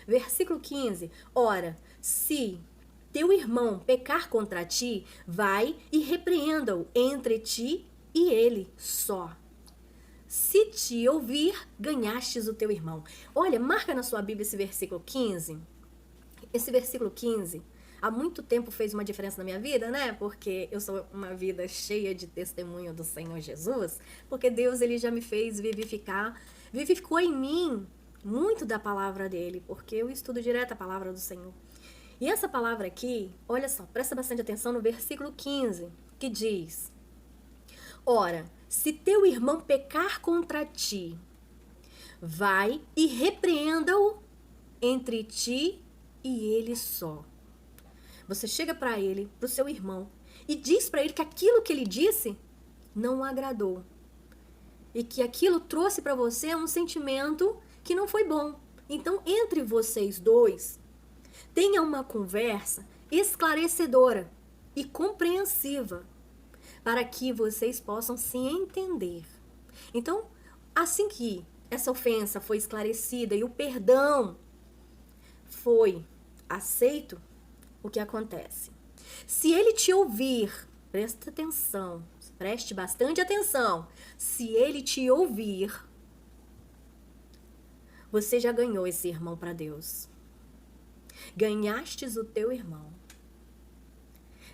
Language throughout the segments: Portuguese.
Versículo 15. Ora, se teu irmão pecar contra ti, vai e repreenda-o entre ti e ele só. Se te ouvir, ganhastes o teu irmão. Olha, marca na sua Bíblia esse versículo 15. Esse versículo 15, há muito tempo fez uma diferença na minha vida, né? Porque eu sou uma vida cheia de testemunho do Senhor Jesus. Porque Deus, ele já me fez vivificou em mim muito da palavra dele. Porque eu estudo direto a palavra do Senhor. E essa palavra aqui, olha só, presta bastante atenção no versículo 15, que diz: ora, se teu irmão pecar contra ti, vai e repreenda-o entre ti e ele só. Você chega para ele, pro seu irmão, e diz para ele que aquilo que ele disse não o agradou. E que aquilo trouxe para você um sentimento que não foi bom. Então, entre vocês dois, tenha uma conversa esclarecedora e compreensiva para que vocês possam se entender. Então, assim que essa ofensa foi esclarecida e o perdão foi aceito, o que acontece? Se ele te ouvir, presta atenção, preste bastante atenção. Se ele te ouvir, você já ganhou esse irmão para Deus. Ganhastes o teu irmão.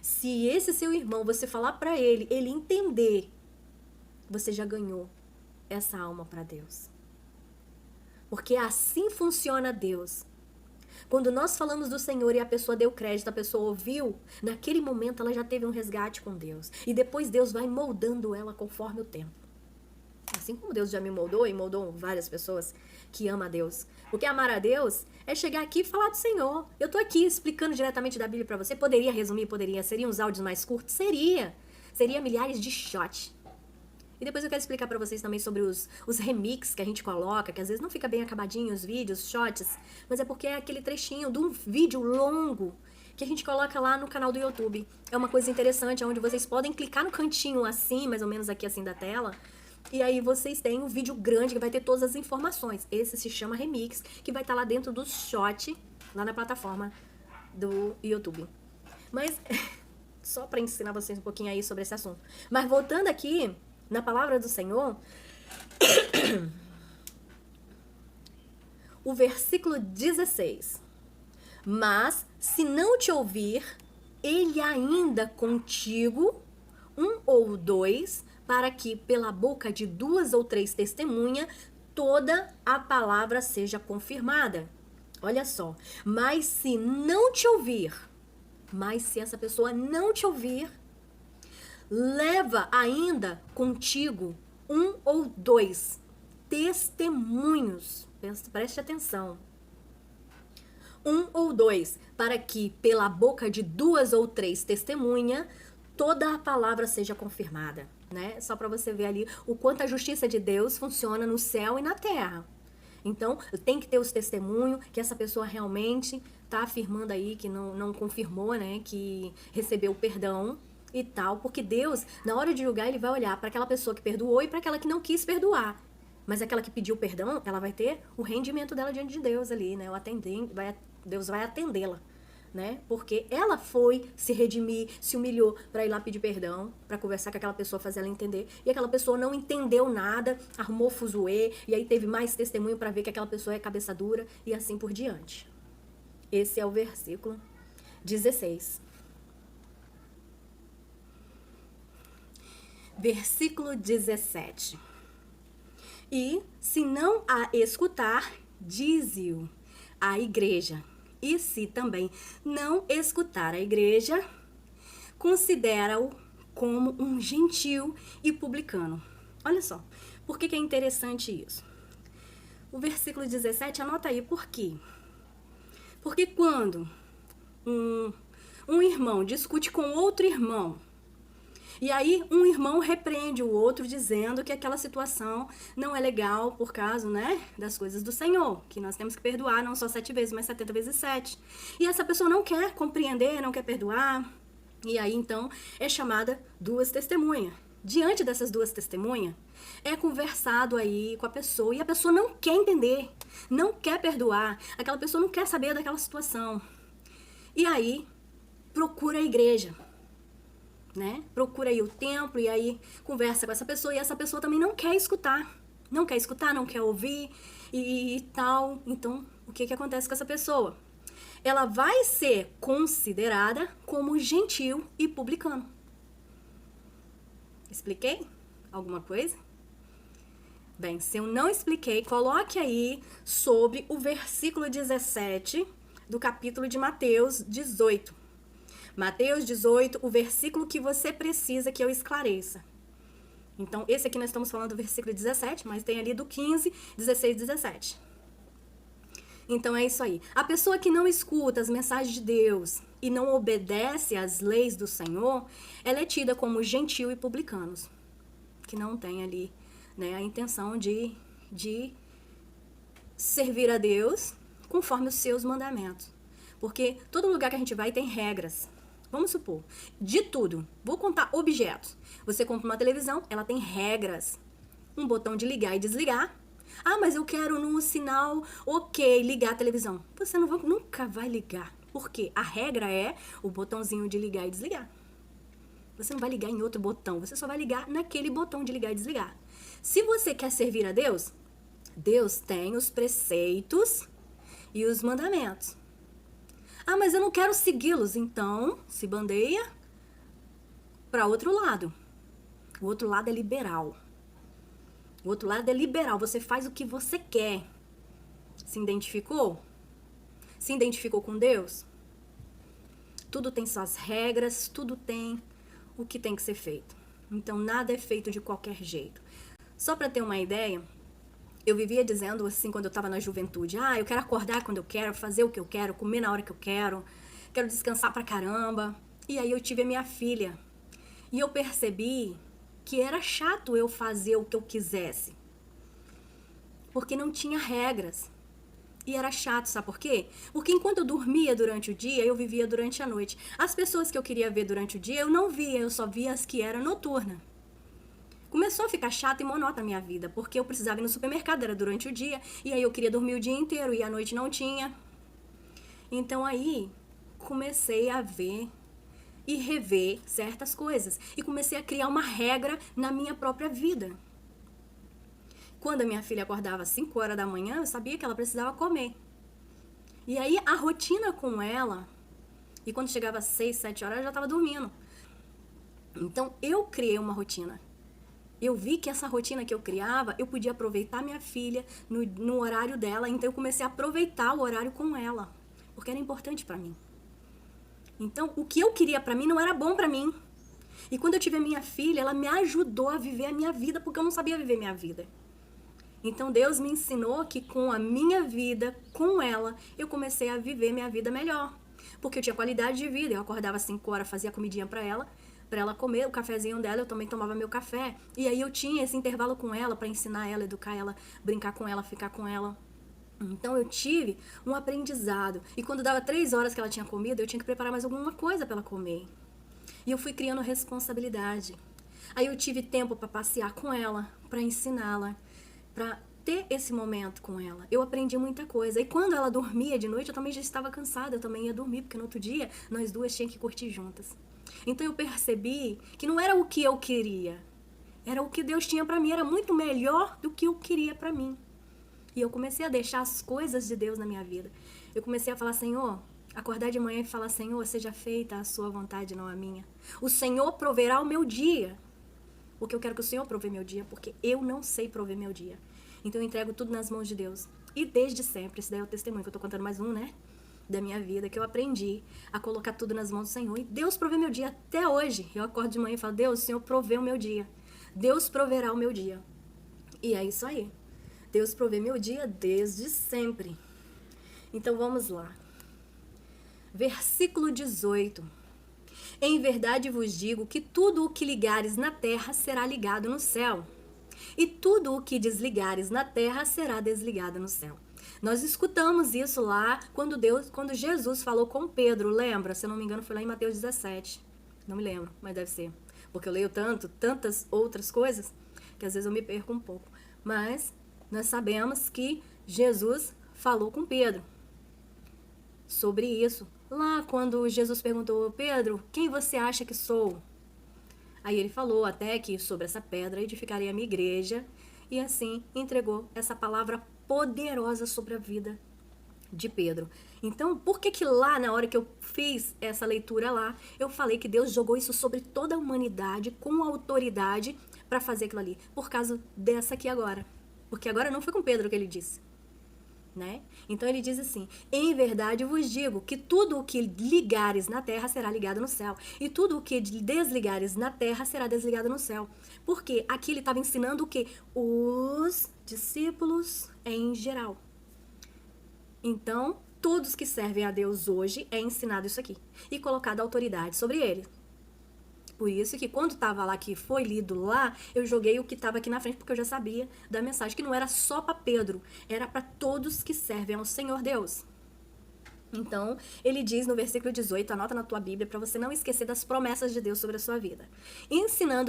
Se esse seu irmão, você falar para ele, ele entender, você já ganhou essa alma para Deus. Porque assim funciona Deus. Quando nós falamos do Senhor e a pessoa deu crédito, a pessoa ouviu, naquele momento ela já teve um resgate com Deus. E depois Deus vai moldando ela conforme o tempo. Assim como Deus já me moldou e moldou várias pessoas que amam a Deus. Porque amar a Deus é chegar aqui e falar do Senhor. Eu tô aqui explicando diretamente da Bíblia para você. Poderia resumir? Poderia. Seriam os áudios mais curtos? Seria. Seria milhares de shots. E depois eu quero explicar para vocês também sobre os remix que a gente coloca, que às vezes não fica bem acabadinho os vídeos, shots, mas é porque é aquele trechinho de um vídeo longo que a gente coloca lá no canal do YouTube. É uma coisa interessante, onde vocês podem clicar no cantinho assim, mais ou menos aqui assim da tela, e aí vocês têm um vídeo grande que vai ter todas as informações. Esse se chama Remix, que vai estar lá dentro do shot, lá na plataforma do YouTube. Mas, só para ensinar vocês um pouquinho aí sobre esse assunto. Mas voltando aqui na palavra do Senhor, o versículo 16. Mas, se não te ouvir, ele ainda contigo, um ou dois, para que pela boca de 2 ou 3 testemunhas, toda a palavra seja confirmada. Olha só, mas se não te ouvir, mas se essa pessoa não te ouvir, leva ainda contigo 1 ou 2 testemunhos. Preste atenção. 1 ou 2, para que pela boca de 2 ou 3 testemunhas, toda a palavra seja confirmada, né? Só para você ver ali o quanto a justiça de Deus funciona no céu e na terra. Então, tem que ter os testemunhos que essa pessoa realmente está afirmando aí que não confirmou, né? Que recebeu o perdão e tal. Porque Deus, na hora de julgar, ele vai olhar para aquela pessoa que perdoou e para aquela que não quis perdoar. Mas aquela que pediu perdão, ela vai ter o rendimento dela diante de Deus ali, né? Deus vai atendê-la, né? Porque ela foi se redimir, se humilhou para ir lá pedir perdão, para conversar com aquela pessoa, fazer ela entender. E aquela pessoa não entendeu nada, arrumou fuzuê, e aí teve mais testemunho para ver que aquela pessoa é cabeça dura, e assim por diante. Esse é o versículo 16. Versículo 17. E se não a escutar, dize-o à igreja. E se também não escutar a igreja, considera-o como um gentil e publicano. Olha só, por que é interessante isso? O versículo 17, anota aí por quê. Porque quando um irmão discute com outro irmão, e aí um irmão repreende o outro dizendo que aquela situação não é legal por causa, né, das coisas do Senhor, que nós temos que perdoar não só 7 vezes, mas 70 vezes 7. E essa pessoa não quer compreender, não quer perdoar, e aí então é chamada 2 testemunhas. Diante dessas 2 testemunhas, é conversado aí com a pessoa, e a pessoa não quer entender. não quer perdoar, aquela pessoa não quer saber daquela situação. E aí, procura a igreja, né? Procura aí o templo e aí conversa com essa pessoa e essa pessoa também não quer escutar. Não quer escutar, não quer ouvir e tal. Então, o que acontece com essa pessoa? Ela vai ser considerada como gentil e publicano. Expliquei alguma coisa? Bem, se eu não expliquei, coloque aí sobre o versículo 17 do capítulo de Mateus 18. Mateus 18, o versículo que você precisa que eu esclareça. Então, esse aqui nós estamos falando do versículo 17, mas tem ali do 15, 16 e 17. Então, é isso aí. A pessoa que não escuta as mensagens de Deus e não obedece às leis do Senhor, ela é tida como gentil e publicanos, que não tem ali, né, a intenção de servir a Deus conforme os seus mandamentos. Porque todo lugar que a gente vai tem regras. Vamos supor, de tudo. Vou contar objetos. Você compra uma televisão, ela tem regras. Um botão de ligar e desligar. Ah, mas eu quero no sinal ok ligar a televisão. Você nunca vai ligar. Por quê? A regra é o botãozinho de ligar e desligar. Você não vai ligar em outro botão. Você só vai ligar naquele botão de ligar e desligar. Se você quer servir a Deus, Deus tem os preceitos e os mandamentos. Ah, mas eu não quero segui-los. Então, se bandeia para outro lado. O outro lado é liberal. O outro lado é liberal. Você faz o que você quer. Se identificou? Se identificou com Deus? Tudo tem suas regras, tudo tem o que tem que ser feito. Então, nada é feito de qualquer jeito. Só para ter uma ideia, eu vivia dizendo assim, quando eu estava na juventude, eu quero acordar quando eu quero, fazer o que eu quero, comer na hora que eu quero descansar pra caramba. E aí eu tive a minha filha. E eu percebi que era chato eu fazer o que eu quisesse. Porque não tinha regras. E era chato, sabe por quê? Porque enquanto eu dormia durante o dia, eu vivia durante a noite. As pessoas que eu queria ver durante o dia, eu não via, eu só via as que eram noturnas. Começou a ficar chata e monótona a minha vida, porque eu precisava ir no supermercado, era durante o dia, e aí eu queria dormir o dia inteiro, e à noite não tinha. Então aí, comecei a ver e rever certas coisas, e comecei a criar uma regra na minha própria vida. Quando a minha filha acordava às 5 horas da manhã, eu sabia que ela precisava comer. E aí, a rotina com ela, e quando chegava às 6, 7 horas, ela já estava dormindo. Então, eu criei uma rotina. Eu vi que essa rotina que eu criava, eu podia aproveitar minha filha no horário dela. Então, eu comecei a aproveitar o horário com ela. Porque era importante pra mim. Então, o que eu queria pra mim não era bom pra mim. E quando eu tive a minha filha, ela me ajudou a viver a minha vida, porque eu não sabia viver minha vida. Então, Deus me ensinou que com a minha vida, com ela, eu comecei a viver minha vida melhor. Porque eu tinha qualidade de vida. Eu acordava às 5 horas, fazia comidinha pra ela comer, o cafezinho dela, eu também tomava meu café. E aí eu tinha esse intervalo com ela pra ensinar ela, educar ela, brincar com ela, ficar com ela. Então eu tive um aprendizado. E quando dava 3 horas que ela tinha comido, eu tinha que preparar mais alguma coisa pra ela comer. E eu fui criando responsabilidade. Aí eu tive tempo pra passear com ela, pra ensiná-la, pra ter esse momento com ela. Eu aprendi muita coisa. E quando ela dormia de noite, eu também já estava cansada, eu também ia dormir, porque no outro dia nós duas tínhamos que curtir juntas. Então eu percebi que não era o que eu queria, era o que Deus tinha pra mim, era muito melhor do que eu queria pra mim. E eu comecei a deixar as coisas de Deus na minha vida. Eu comecei a falar, Senhor, acordar de manhã e falar, Senhor, seja feita a sua vontade, não a minha. O Senhor proverá o meu dia. Porque eu quero que o Senhor prove meu dia, porque eu não sei prover meu dia. Então eu entrego tudo nas mãos de Deus. E desde sempre, esse daí é o testemunho, que eu tô contando mais um, né? Da minha vida, que eu aprendi a colocar tudo nas mãos do Senhor. E Deus provê meu dia até hoje. Eu acordo de manhã e falo, Deus, o Senhor provê o meu dia. Deus proverá o meu dia. E é isso aí. Deus provê meu dia desde sempre. Então vamos lá. Versículo 18. Em verdade vos digo que tudo o que ligares na terra será ligado no céu. E tudo o que desligares na terra será desligado no céu. Nós escutamos isso lá quando Jesus falou com Pedro, lembra? Se eu não me engano, foi lá em Mateus 17. Não me lembro, mas deve ser. Porque eu leio tantas outras coisas, que às vezes eu me perco um pouco. Mas nós sabemos que Jesus falou com Pedro sobre isso. Lá quando Jesus perguntou, Pedro, quem você acha que sou? Aí ele falou até que sobre essa pedra edificaria a minha igreja. E assim entregou essa palavra poderosa sobre a vida de Pedro. Então, por que que lá, na hora que eu fiz essa leitura lá, eu falei que Deus jogou isso sobre toda a humanidade com autoridade para fazer aquilo ali? Por causa dessa aqui agora. Porque agora não foi com Pedro que ele disse. Né? Então ele diz assim, em verdade vos digo que tudo o que ligares na terra será ligado no céu, e tudo o que desligares na terra será desligado no céu. Porque aqui ele estava ensinando o que? Os discípulos em geral. Então, todos que servem a Deus hoje é ensinado isso aqui, e colocada autoridade sobre ele. Por isso que quando estava lá, que foi lido lá, eu joguei o que estava aqui na frente, porque eu já sabia da mensagem, que não era só para Pedro, era para todos que servem ao Senhor Deus. Então, ele diz no versículo 18, anota na tua Bíblia, para você não esquecer das promessas de Deus sobre a sua vida.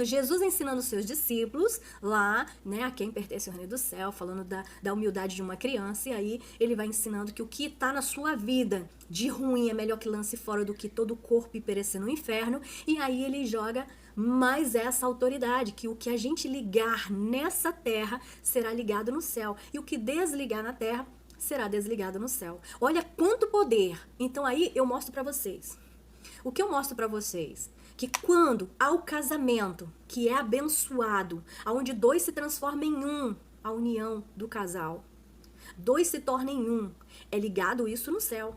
Jesus ensinando os seus discípulos, lá, né, a quem pertence o reino do céu, falando da humildade de uma criança, e aí ele vai ensinando que o que está na sua vida de ruim é melhor que lance fora do que todo o corpo e perecer no inferno, e aí ele joga mais essa autoridade, que o que a gente ligar nessa terra será ligado no céu, e o que desligar na terra será desligado no céu. Olha quanto poder. Então aí eu mostro para vocês. O que eu mostro para vocês? Que quando há o casamento, que é abençoado, onde dois se transformam em um, a união do casal, dois se tornam em um, é ligado isso no céu.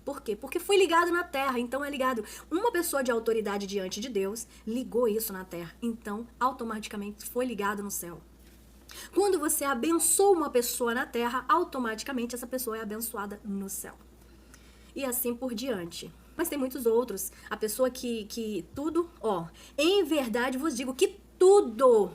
Por quê? Porque foi ligado na terra, então é ligado. Uma pessoa de autoridade diante de Deus ligou isso na terra, então automaticamente foi ligado no céu. Quando você abençoa uma pessoa na terra, automaticamente essa pessoa é abençoada no céu. E assim por diante. Mas tem muitos outros. A pessoa que tudo, em verdade vos digo que tudo,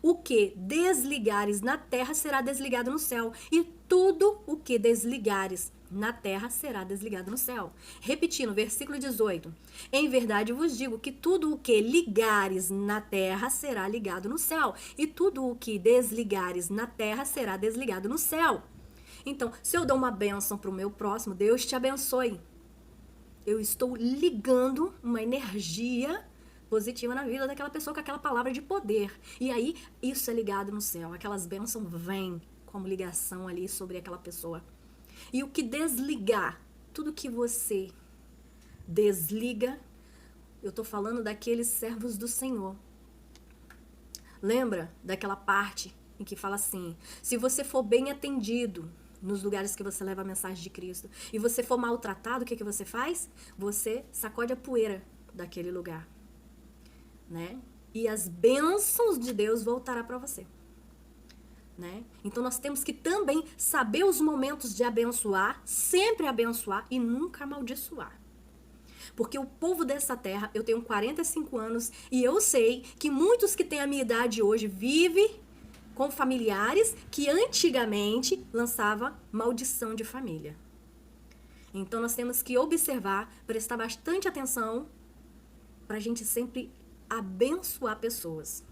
o que desligares na terra será desligado no céu. E tudo o que desligares na terra será desligado no céu. Repetindo, versículo 18. Em verdade vos digo que tudo o que ligares na terra será ligado no céu. E tudo o que desligares na terra será desligado no céu. Então, se eu dou uma bênção para o meu próximo, Deus te abençoe. Eu estou ligando uma energia positiva na vida daquela pessoa com aquela palavra de poder. E aí, isso é ligado no céu. Aquelas bênçãos vêm como ligação ali sobre aquela pessoa. E o que desligar, tudo que você desliga, eu estou falando daqueles servos do Senhor. Lembra daquela parte em que fala assim, se você for bem atendido nos lugares que você leva a mensagem de Cristo, e você for maltratado, o que você faz? Você sacode a poeira daquele lugar, né? E as bênçãos de Deus voltará para você. Né? Então nós temos que também saber os momentos de abençoar, sempre abençoar e nunca amaldiçoar. Porque o povo dessa terra, eu tenho 45 anos e eu sei que muitos que têm a minha idade hoje vivem com familiares que antigamente lançava maldição de família. Então nós temos que observar, prestar bastante atenção para a gente sempre abençoar pessoas.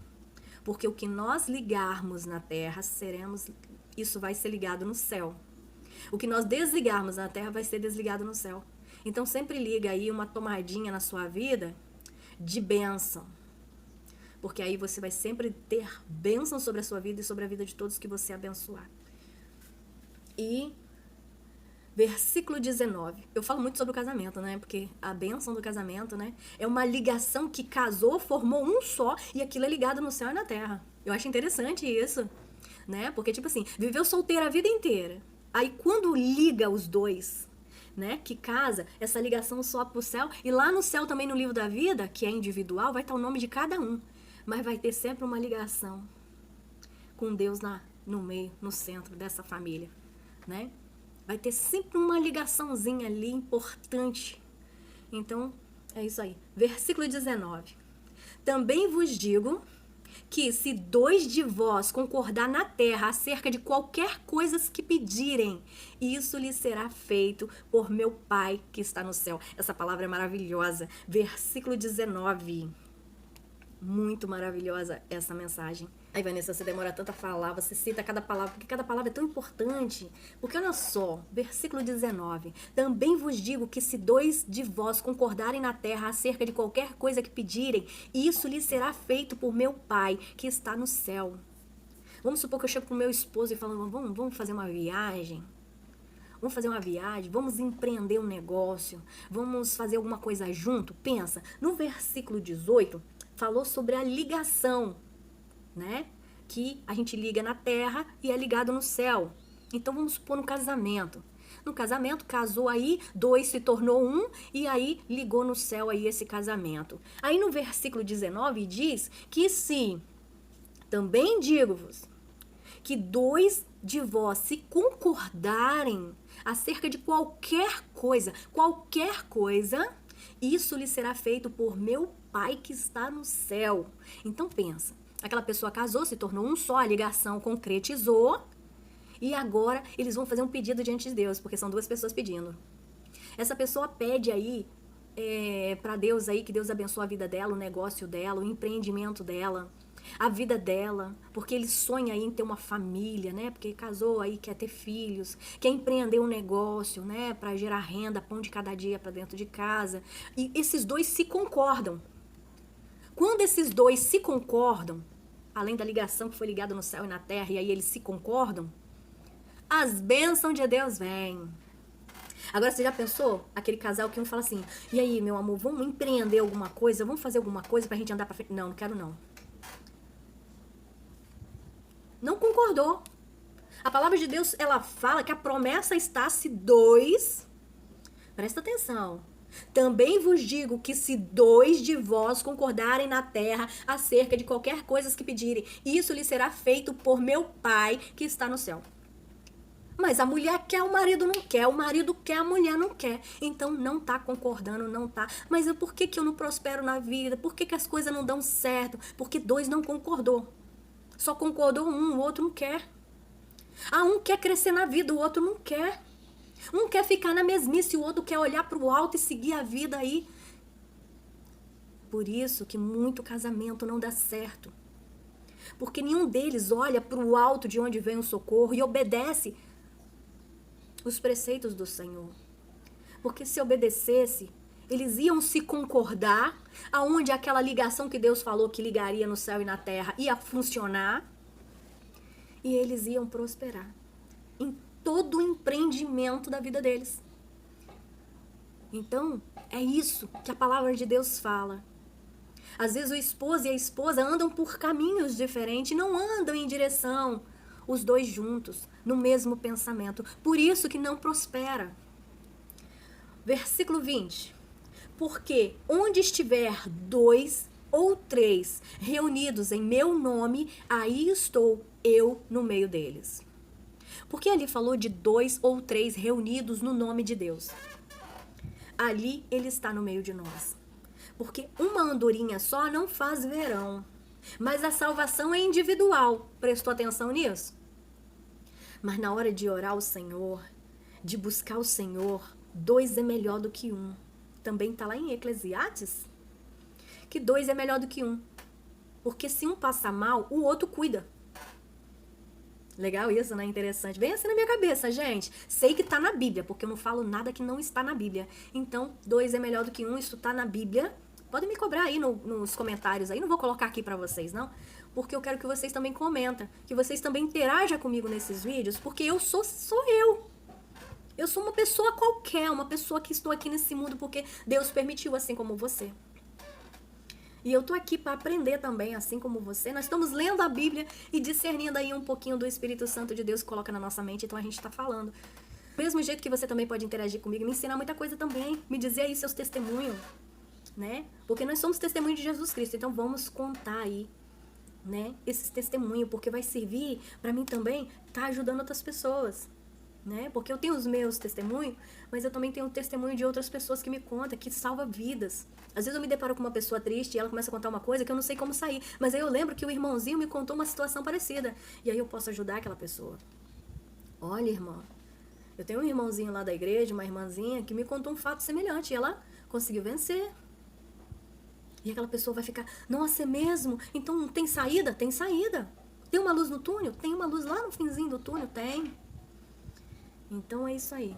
Porque o que nós ligarmos na terra, isso vai ser ligado no céu. O que nós desligarmos na terra vai ser desligado no céu. Então sempre liga aí uma tomadinha na sua vida de bênção. Porque aí você vai sempre ter bênção sobre a sua vida e sobre a vida de todos que você abençoar. E versículo 19. Eu falo muito sobre o casamento, né? Porque a bênção do casamento, né? É uma ligação que casou, formou um só, e aquilo é ligado no céu e na terra. Eu acho interessante isso, né? Porque, tipo assim, viveu solteira a vida inteira. Aí, quando liga os dois, né? Que casa, essa ligação só pro céu. E lá no céu também, no livro da vida, que é individual, vai estar o nome de cada um. Mas vai ter sempre uma ligação com Deus no meio, no centro dessa família, né? Vai ter sempre uma ligaçãozinha ali importante. Então, é isso aí. Versículo 19. Também vos digo que se dois de vós concordar na terra acerca de qualquer coisa que pedirem, isso lhes será feito por meu Pai que está no céu. Essa palavra é maravilhosa. Versículo 19. Muito maravilhosa essa mensagem. Aí, Vanessa, você demora tanto a falar, você cita cada palavra, porque cada palavra é tão importante. Porque olha só, versículo 19. Também vos digo que se dois de vós concordarem na terra acerca de qualquer coisa que pedirem, isso lhes será feito por meu Pai que está no céu. Vamos supor que eu chego pro meu esposo e falo, vamos fazer uma viagem? Vamos fazer uma viagem, vamos empreender um negócio, vamos fazer alguma coisa junto? Pensa, no versículo 18, falou sobre a ligação, né? Que a gente liga na terra e é ligado no céu. Então vamos supor no casamento. No casamento, casou aí, dois se tornou um e aí ligou no céu aí esse casamento. Aí no versículo 19 diz que sim, também digo-vos, que dois de vós se concordarem acerca de qualquer coisa, isso lhe será feito por meu Pai que está no céu. Então pensa, aquela pessoa casou, se tornou um só, a ligação concretizou e agora eles vão fazer um pedido diante de Deus, porque são duas pessoas pedindo. Essa pessoa pede aí para Deus aí que Deus abençoe a vida dela, o negócio dela, o empreendimento dela, a vida dela, porque ele sonha aí em ter uma família, né? Porque casou aí, quer ter filhos, quer empreender um negócio, né? Para gerar renda, pão de cada dia para dentro de casa. E esses dois se concordam. Quando esses dois se concordam, além da ligação que foi ligada no céu e na terra, e aí eles se concordam, as bênçãos de Deus vêm. Agora, você já pensou? Aquele casal que um fala assim, e aí, meu amor, vamos empreender alguma coisa? Vamos fazer alguma coisa pra gente andar pra frente? Não, não quero não. Não concordou. A palavra de Deus, ela fala que a promessa está se dois... Presta atenção. Também vos digo que se dois de vós concordarem na terra acerca de qualquer coisa que pedirem, isso lhe será feito por meu Pai que está no céu. Mas a mulher quer, o marido não quer, o marido quer, a mulher não quer. Então não tá concordando, não tá. Mas por que eu não prospero na vida? Por que as coisas não dão certo? Porque dois não concordou. Só concordou um, o outro não quer. Um quer crescer na vida, o outro não quer. Um quer ficar na mesmice, o outro quer olhar pro alto e seguir a vida aí. Por isso que muito casamento não dá certo. Porque nenhum deles olha pro alto de onde vem o socorro e obedece os preceitos do Senhor. Porque se obedecesse, eles iam se concordar aonde aquela ligação que Deus falou que ligaria no céu e na terra ia funcionar e eles iam prosperar em todo o empreendimento da vida deles. Então, é isso que a palavra de Deus fala. Às vezes o esposo e a esposa andam por caminhos diferentes, não andam em direção os dois juntos, no mesmo pensamento. Por isso que não prospera. Versículo 20. Porque onde estiver dois ou três reunidos em meu nome, aí estou eu no meio deles. Porque ali falou de dois ou três reunidos no nome de Deus. Ali ele está no meio de nós. Porque uma andorinha só não faz verão. Mas a salvação é individual. Prestou atenção nisso? Mas na hora de orar ao Senhor, de buscar o Senhor, dois é melhor do que um. Também está lá em Eclesiastes, que dois é melhor do que um. Porque se um passa mal, o outro cuida. Legal isso, né? Interessante. Vem assim na minha cabeça, gente. Sei que tá na Bíblia, porque eu não falo nada que não está na Bíblia. Então, dois é melhor do que um, isso tá na Bíblia. Podem me cobrar aí nos comentários aí. Não vou colocar aqui pra vocês, não. Porque eu quero que vocês também comentem. Que vocês também interajam comigo nesses vídeos. Porque eu sou eu. Eu sou uma pessoa qualquer. Uma pessoa que estou aqui nesse mundo porque Deus permitiu, assim como você. E eu tô aqui para aprender também, assim como você. Nós estamos lendo a Bíblia e discernindo aí um pouquinho do Espírito Santo de Deus que coloca na nossa mente. Então a gente tá falando. Do mesmo jeito que você também pode interagir comigo, me ensinar muita coisa também. Me dizer aí seus testemunhos, né? Porque nós somos testemunhos de Jesus Cristo. Então vamos contar aí, né? Esses testemunhos, porque vai servir para mim também tá ajudando outras pessoas. Né? Porque eu tenho os meus testemunhos, mas eu também tenho o testemunho de outras pessoas que me contam, que salva vidas. Às vezes eu me deparo com uma pessoa triste e ela começa a contar uma coisa que eu não sei como sair, mas aí eu lembro que o irmãozinho me contou uma situação parecida, e aí eu posso ajudar aquela pessoa. Olha, irmã, eu tenho um irmãozinho lá da igreja, uma irmãzinha, que me contou um fato semelhante, e ela conseguiu vencer. E aquela pessoa vai ficar, nossa, é mesmo? Então não tem saída? Tem saída. Tem uma luz no túnel? Tem uma luz lá no finzinho do túnel? Tem. Então é isso aí.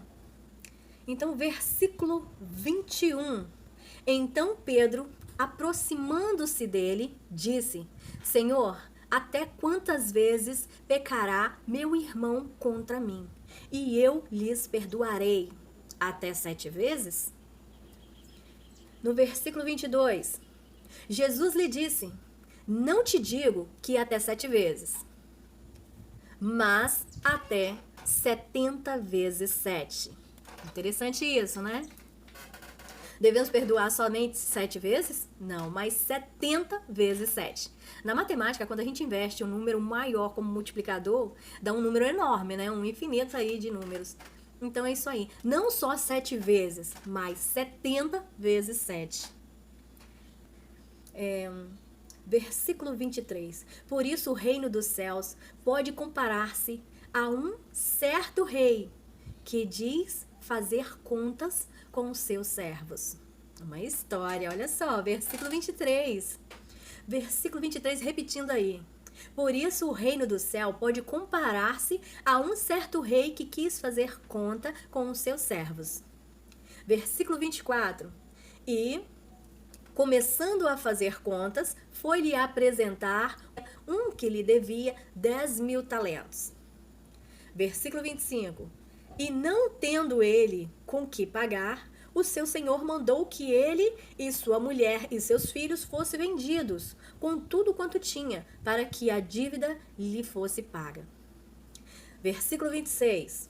Então, versículo 21. Então Pedro, aproximando-se dele, disse: Senhor, até quantas vezes pecará meu irmão contra mim? E eu lhes perdoarei. Até 7 vezes? No versículo 22, Jesus lhe disse: Não te digo que até 7 vezes, mas até 70 vezes 7. Interessante isso, né? Devemos perdoar somente 7 vezes? Não, mas 70 vezes 7. Na matemática, quando a gente investe um número maior como multiplicador, dá um número enorme, né? Um infinito aí de números. Então é isso aí. Não só 7 vezes, mas 70 vezes 7. Versículo 23. Por isso o reino dos céus pode comparar-se a um certo rei que diz fazer contas com os seus servos. Uma história, olha só, versículo 23. Versículo 23, repetindo aí. Por isso o reino do céu pode comparar-se a um certo rei que quis fazer conta com os seus servos. Versículo 24. E, começando a fazer contas, foi-lhe apresentar um que lhe devia 10.000 talentos. Versículo 25. E não tendo ele com que pagar, o seu senhor mandou que ele e sua mulher e seus filhos fossem vendidos, com tudo quanto tinha, para que a dívida lhe fosse paga. Versículo 26.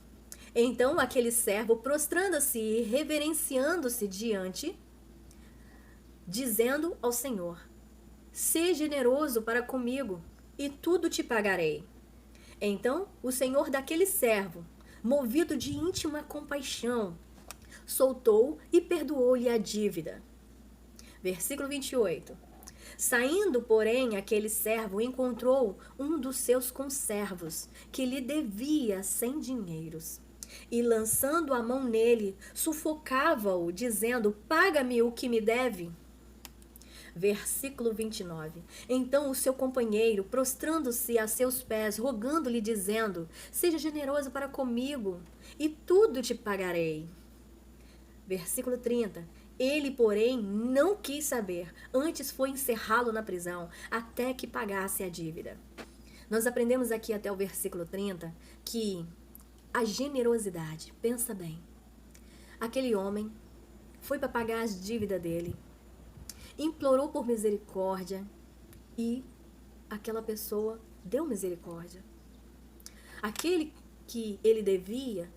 Então aquele servo, prostrando-se e reverenciando-se diante, dizendo ao Senhor: Sê generoso para comigo, e tudo te pagarei. Então o senhor daquele servo, movido de íntima compaixão, soltou e perdoou-lhe a dívida. Versículo 28. Saindo, porém, aquele servo encontrou um dos seus conservos, que lhe devia 100 dinheiros. E, lançando a mão nele, sufocava-o, dizendo: Paga-me o que me deve. Versículo 29. Então o seu companheiro, prostrando-se a seus pés, rogando-lhe, dizendo: Seja generoso para comigo, e tudo te pagarei. Versículo 30. Ele, porém, não quis saber, antes foi encerrá-lo na prisão, até que pagasse a dívida. Nós aprendemos aqui até o versículo 30 que a generosidade, pensa bem, aquele homem foi para pagar as dívidas dele, implorou por misericórdia e aquela pessoa deu misericórdia. Aquele que ele devia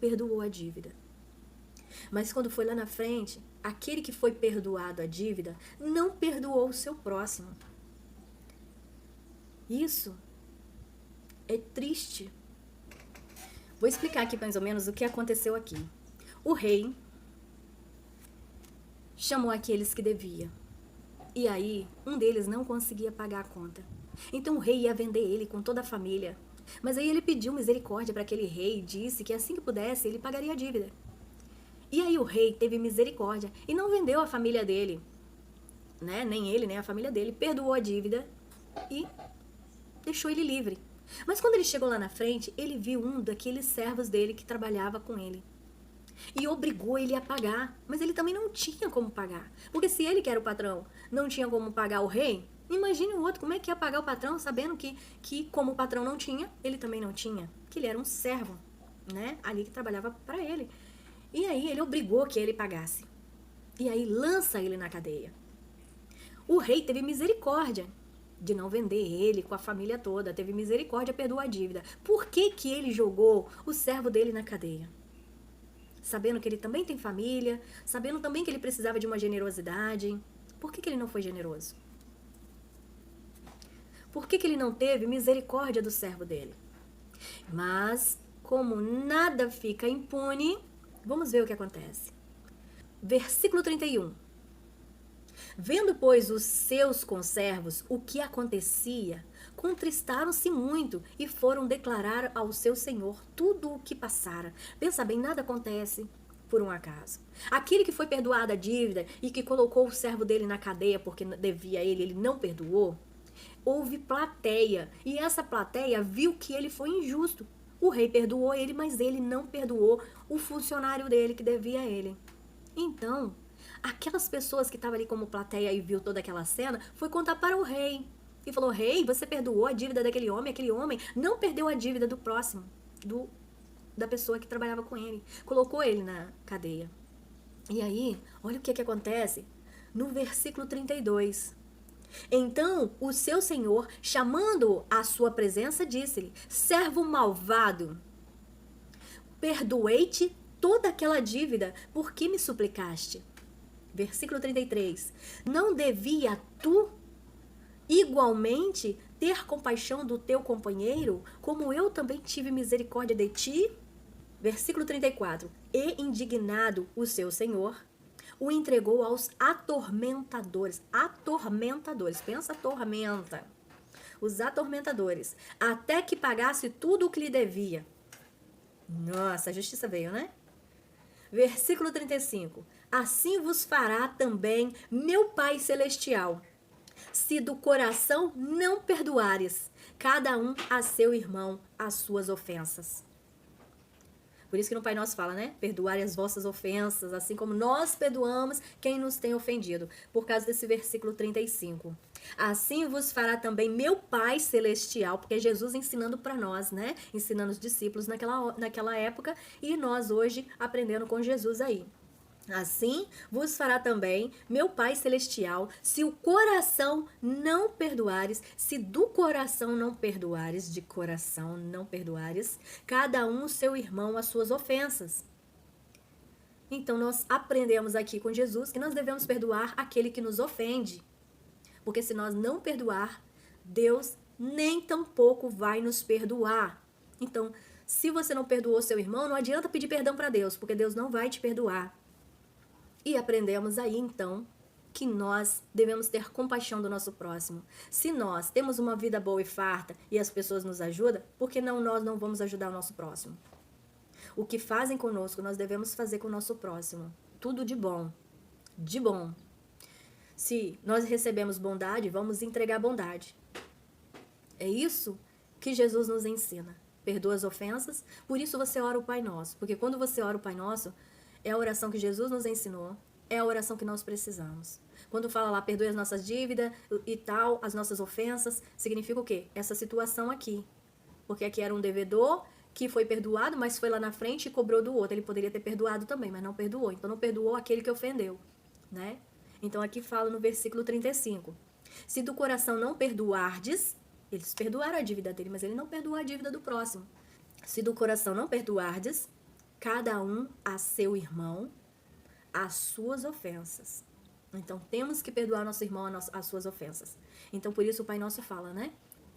perdoou a dívida. Mas quando foi lá na frente, aquele que foi perdoado a dívida não perdoou o seu próximo. Isso é triste. Vou explicar aqui mais ou menos o que aconteceu aqui. O rei chamou aqueles que devia. E aí, um deles não conseguia pagar a conta. Então o rei ia vender ele com toda a família. Mas aí ele pediu misericórdia para aquele rei e disse que assim que pudesse, ele pagaria a dívida. E aí o rei teve misericórdia e não vendeu a família dele, né? Nem ele, nem a família dele. Perdoou a dívida e deixou ele livre. Mas quando ele chegou lá na frente, ele viu um daqueles servos dele que trabalhava com ele. E obrigou ele a pagar, mas ele também não tinha como pagar. Porque se ele, que era o patrão, não tinha como pagar o rei, imagine o outro, como é que ia pagar o patrão, sabendo que como o patrão não tinha, ele também não tinha. Que ele era um servo, né? Ali que trabalhava para ele. E aí ele obrigou que ele pagasse. E aí lança ele na cadeia. O rei teve misericórdia de não vender ele com a família toda. Teve misericórdia, perdoou a dívida. Por que que ele jogou o servo dele na cadeia? Sabendo que ele também tem família, sabendo também que ele precisava de uma generosidade. Por que que ele não foi generoso? Por que que ele não teve misericórdia do servo dele? Mas, como nada fica impune, vamos ver o que acontece. Versículo 31. Vendo, pois, os seus conservos o que acontecia, contristaram-se muito e foram declarar ao seu senhor tudo o que passara. Pensa bem, nada acontece por um acaso. Aquele que foi perdoado a dívida e que colocou o servo dele na cadeia porque devia a ele, ele não perdoou. Houve plateia, e essa plateia viu que ele foi injusto. O rei perdoou ele, mas ele não perdoou o funcionário dele que devia a ele. Então, aquelas pessoas que estavam ali como plateia e viu toda aquela cena, foi contar para o rei. E falou: rei, você perdoou a dívida daquele homem? Aquele homem não perdeu a dívida do próximo, da pessoa que trabalhava com ele. Colocou ele na cadeia. E aí, olha o que acontece no versículo 32. Então o seu senhor, chamando-o à sua presença, disse-lhe: servo malvado, perdoei-te toda aquela dívida, por que me suplicaste? Versículo 33. Não devia tu igualmente ter compaixão do teu companheiro, como eu também tive misericórdia de ti? Versículo 34. E indignado o seu senhor, o entregou aos atormentadores. Atormentadores, pensa tormenta. Os atormentadores, até que pagasse tudo o que lhe devia. Nossa, a justiça veio, né? Versículo 35. Assim vos fará também meu Pai Celestial, se do coração não perdoares, cada um a seu irmão as suas ofensas. Por isso que no Pai Nosso fala, né? Perdoai as vossas ofensas, assim como nós perdoamos quem nos tem ofendido. Por causa desse versículo 35. Assim vos fará também meu Pai Celestial, porque é Jesus ensinando para nós, né? Ensinando os discípulos naquela época e nós hoje aprendendo com Jesus aí. Assim vos fará também meu Pai Celestial, se o coração não perdoares, se do coração não perdoares, de coração não perdoares, cada um seu irmão as suas ofensas. Então nós aprendemos aqui com Jesus que nós devemos perdoar aquele que nos ofende. Porque se nós não perdoar, Deus nem tampouco vai nos perdoar. Então, se você não perdoou seu irmão, não adianta pedir perdão para Deus, porque Deus não vai te perdoar. E aprendemos aí, então, que nós devemos ter compaixão do nosso próximo. Se nós temos uma vida boa e farta e as pessoas nos ajudam, por que não nós não vamos ajudar o nosso próximo? O que fazem conosco, nós devemos fazer com o nosso próximo. Tudo de bom. De bom. Se nós recebemos bondade, vamos entregar bondade. É isso que Jesus nos ensina. Perdoa as ofensas, por isso você ora o Pai Nosso. Porque quando você ora o Pai Nosso, é a oração que Jesus nos ensinou, é a oração que nós precisamos. Quando fala lá, perdoe as nossas dívidas e tal, as nossas ofensas, significa o quê? Essa situação aqui. Porque aqui era um devedor que foi perdoado, mas foi lá na frente e cobrou do outro. Ele poderia ter perdoado também, mas não perdoou. Então não perdoou aquele que ofendeu, né? Então aqui fala no versículo 35. Se do coração não perdoardes, eles perdoaram a dívida dele, mas ele não perdoou a dívida do próximo. Se do coração não perdoardes, cada um a seu irmão as suas ofensas. Então, temos que perdoar nosso irmão as suas ofensas. Então, por isso o Pai Nosso fala, né?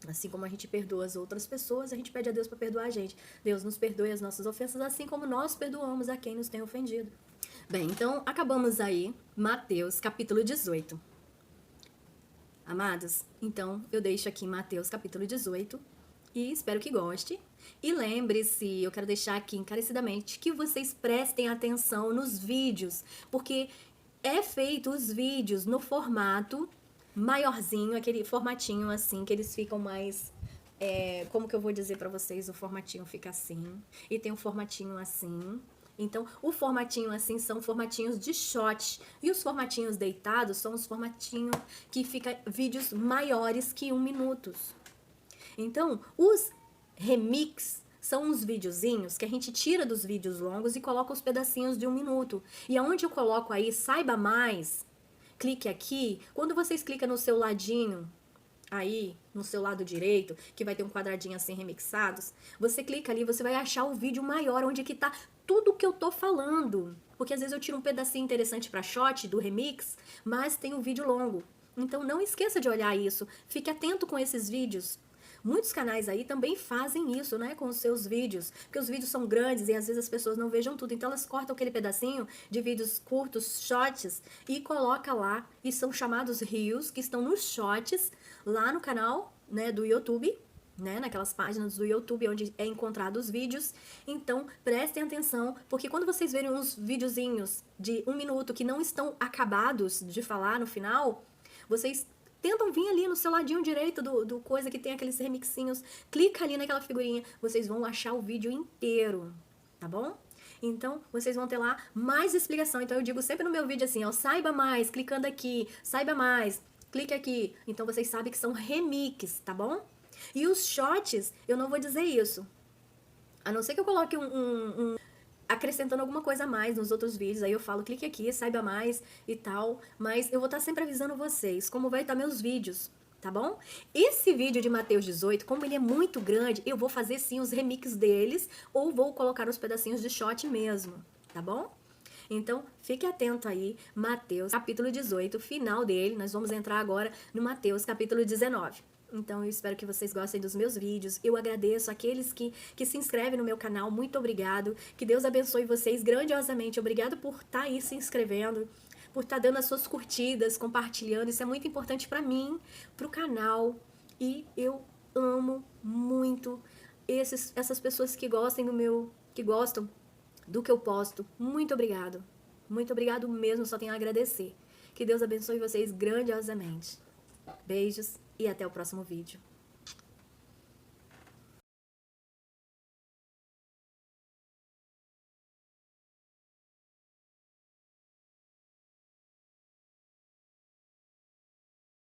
Assim como a gente perdoa as outras pessoas, a gente pede a Deus para perdoar a gente. Deus nos perdoe as nossas ofensas, assim como nós perdoamos a quem nos tem ofendido. Bem, então, acabamos aí Mateus, capítulo 18. Amados, então, eu deixo aqui Mateus, capítulo 18. E espero que goste. E lembre-se, eu quero deixar aqui encarecidamente que vocês prestem atenção nos vídeos, porque é feito os vídeos no formato maiorzinho, aquele formatinho assim, que eles ficam mais... como que eu vou dizer pra vocês? O formatinho fica assim, e tem um formatinho assim. Então, o formatinho assim são formatinhos de shot, e os formatinhos deitados são os formatinhos que ficam vídeos maiores que 1 minuto. Então, os remix são uns videozinhos que a gente tira dos vídeos longos e coloca os pedacinhos de 1 minuto. E aonde eu coloco aí, saiba mais, clique aqui. Quando vocês clicam no seu ladinho, aí, no seu lado direito, que vai ter um quadradinho assim, remixados, você clica ali, você vai achar o vídeo maior, onde que tá tudo que eu tô falando. Porque às vezes eu tiro um pedacinho interessante pra shot, do remix, mas tem um vídeo longo. Então não esqueça de olhar isso, fique atento com esses vídeos. Muitos canais aí também fazem isso, né, com os seus vídeos, porque os vídeos são grandes e às vezes as pessoas não vejam tudo, então elas cortam aquele pedacinho de vídeos curtos, shorts, e coloca lá, e são chamados reels, que estão nos shorts, lá no canal, né, do YouTube, né, naquelas páginas do YouTube onde é encontrado os vídeos. Então prestem atenção, porque quando vocês verem uns videozinhos de 1 minuto que não estão acabados de falar no final, vocês tentam vir ali no seu ladinho direito do coisa que tem aqueles remixinhos. Clica ali naquela figurinha, vocês vão achar o vídeo inteiro, tá bom? Então, vocês vão ter lá mais explicação. Então, eu digo sempre no meu vídeo assim, ó, saiba mais, clicando aqui, saiba mais, clique aqui. Então, vocês sabem que são remix, tá bom? E os shots, eu não vou dizer isso. A não ser que eu coloque acrescentando alguma coisa a mais nos outros vídeos, aí eu falo, clique aqui, saiba mais e tal, mas eu vou estar sempre avisando vocês como vai estar meus vídeos, tá bom? Esse vídeo de Mateus 18, como ele é muito grande, eu vou fazer sim os remixes deles, ou vou colocar os pedacinhos de shot mesmo, tá bom? Então, fique atento aí, Mateus capítulo 18, final dele, nós vamos entrar agora no Mateus capítulo 19. Então, eu espero que vocês gostem dos meus vídeos. Eu agradeço aqueles que se inscrevem no meu canal. Muito obrigado. Que Deus abençoe vocês grandiosamente. Obrigado por estar aí se inscrevendo, por estar dando as suas curtidas, compartilhando. Isso é muito importante para mim, para o canal. E eu amo muito essas pessoas que gostam do que eu posto. Muito obrigado. Muito obrigado mesmo. Só tenho a agradecer. Que Deus abençoe vocês grandiosamente. Beijos e até o próximo vídeo.